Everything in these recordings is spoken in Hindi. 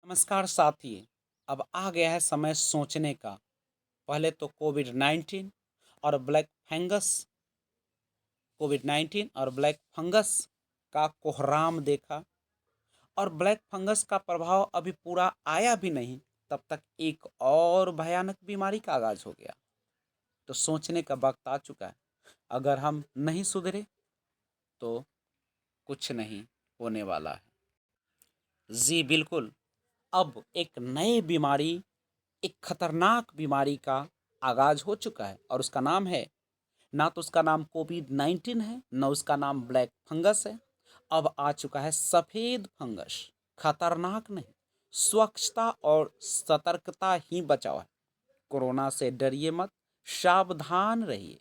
नमस्कार साथी। अब आ गया है समय सोचने का। पहले तो कोविड 19 और ब्लैक फंगस कोविड 19 और ब्लैक फंगस का कोहराम देखा। और ब्लैक फंगस का प्रभाव अभी पूरा आया भी नहीं, तब तक एक और भयानक बीमारी का आगाज हो गया। तो सोचने का वक्त आ चुका है। अगर हम नहीं सुधरे तो कुछ नहीं होने वाला है। जी बिल्कुल। अब एक नई बीमारी, एक खतरनाक बीमारी का आगाज हो चुका है और उसका नाम है, ना तो उसका नाम कोविड 19 है, ना उसका नाम ब्लैक फंगस है। अब आ चुका है सफेद फंगस। खतरनाक नहीं, स्वच्छता और सतर्कता ही बचाव है। कोरोना से डरिए मत, सावधान रहिए।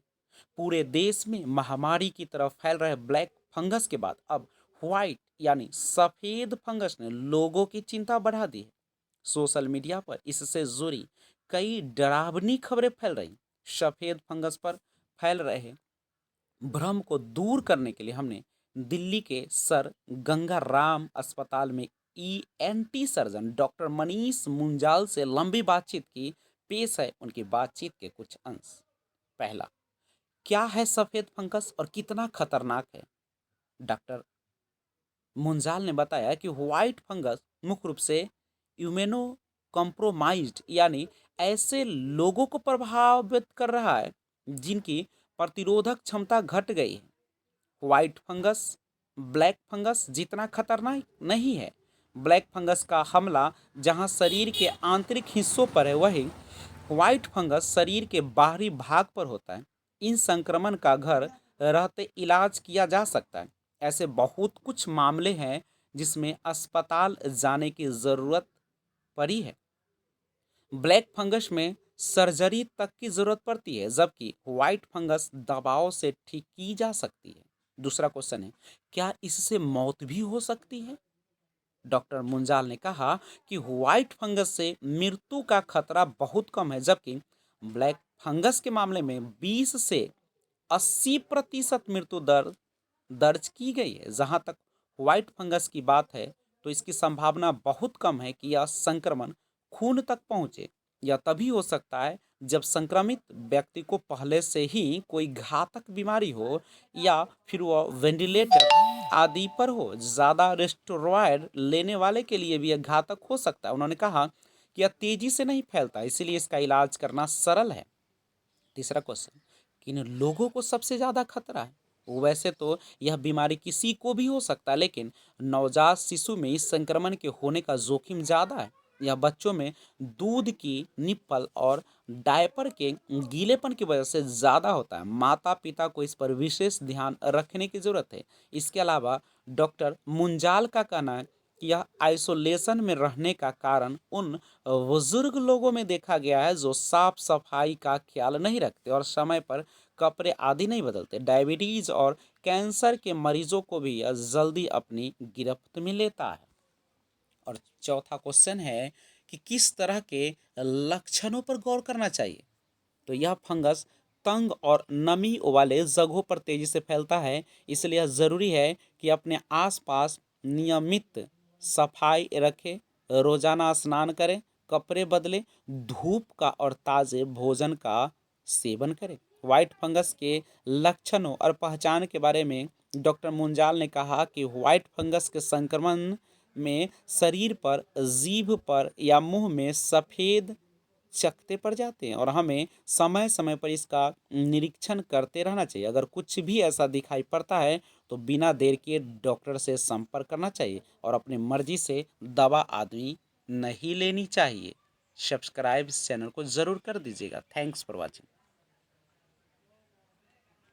पूरे देश में महामारी की तरफ फैल रहे ब्लैक फंगस के बाद अब व्हाइट यानी सफेद फंगस ने लोगों की चिंता बढ़ा दी है। सोशल मीडिया पर इससे जुड़ी कई डरावनी खबरें फैल रही। सफेद फंगस पर फैल रहे भ्रम को दूर करने के लिए हमने दिल्ली के सर गंगा राम अस्पताल में ENT surgeon doctor Manish Munjal से लंबी बातचीत की। पेश है उनकी बातचीत के कुछ अंश। पहला, क्या है सफेद फंगस और कितना खतरनाक है? डॉक्टर मुंजाल ने बताया कि व्हाइट फंगस मुख्य रूप से इम्यूनो कॉम्प्रोमाइज्ड यानी ऐसे लोगों को प्रभावित कर रहा है जिनकी प्रतिरोधक क्षमता घट गई है। व्हाइट फंगस ब्लैक फंगस जितना खतरनाक नहीं है। ब्लैक फंगस का हमला जहां शरीर के आंतरिक हिस्सों पर है, वही व्हाइट फंगस शरीर के बाहरी भाग पर होता है। इन संक्रमण का घर रहते इलाज किया जा सकता है। ऐसे बहुत कुछ मामले हैं जिसमें अस्पताल जाने की ज़रूरत पड़ी है। ब्लैक फंगस में सर्जरी तक की ज़रूरत पड़ती है, जबकि व्हाइट फंगस दवाओं से ठीक की जा सकती है। दूसरा क्वेश्चन है, क्या इससे मौत भी हो सकती है? डॉक्टर मुंजाल ने कहा कि व्हाइट फंगस से मृत्यु का खतरा बहुत कम है, जबकि ब्लैक फंगस के मामले में 20 से 80% मृत्यु दर दर्ज की गई है। जहां तक व्हाइट फंगस की बात है, तो इसकी संभावना बहुत कम है कि यह संक्रमण खून तक पहुंचे। यह तभी हो सकता है जब संक्रमित व्यक्ति को पहले से ही कोई घातक बीमारी हो या फिर वह वेंटिलेटर आदि पर हो। ज़्यादा स्टेरॉयड लेने वाले के लिए भी यह घातक हो सकता है। उन्होंने कहा कि यह तेजी से नहीं फैलता, इसीलिए इसका इलाज करना सरल है। तीसरा क्वेश्चन, किन लोगों को सबसे ज़्यादा खतरा है? वैसे तो यह बीमारी किसी को भी हो सकता है, लेकिन नवजात शिशु में इस संक्रमण के होने का जोखिम ज़्यादा है। यह बच्चों में दूध की निप्पल और डायपर के गीलेपन की वजह से ज़्यादा होता है। माता पिता को इस पर विशेष ध्यान रखने की ज़रूरत है। इसके अलावा डॉक्टर मुंजाल का कहना है कि यह आइसोलेशन में रहने का कारण उन बुजुर्ग लोगों में देखा गया है जो साफ सफाई का ख्याल नहीं रखते और समय पर कपड़े आदि नहीं बदलते। डायबिटीज और कैंसर के मरीजों को भी यह जल्दी अपनी गिरफ्त में लेता है। और चौथा क्वेश्चन है कि किस तरह के लक्षणों पर गौर करना चाहिए? तो यह फंगस तंग और नमी वाले जगहों पर तेजी से फैलता है, इसलिए यह ज़रूरी है कि अपने आसपास नियमित सफाई रखें, रोजाना स्नान करें, कपड़े बदलें, धूप का और ताज़े भोजन का सेवन करें। वाइट फंगस के लक्षणों और पहचान के बारे में डॉक्टर मुंजाल ने कहा कि वाइट फंगस के संक्रमण में शरीर पर, जीभ पर या मुंह में सफ़ेद चकते पड़ जाते हैं और हमें समय समय पर इसका निरीक्षण करते रहना चाहिए। अगर कुछ भी ऐसा दिखाई पड़ता है तो बिना देर किए डॉक्टर से संपर्क करना चाहिए और अपनी मर्जी से दवा आदि नहीं लेनी चाहिए। सब्सक्राइब इस चैनल को ज़रूर कर दीजिएगा। Thanks for watching.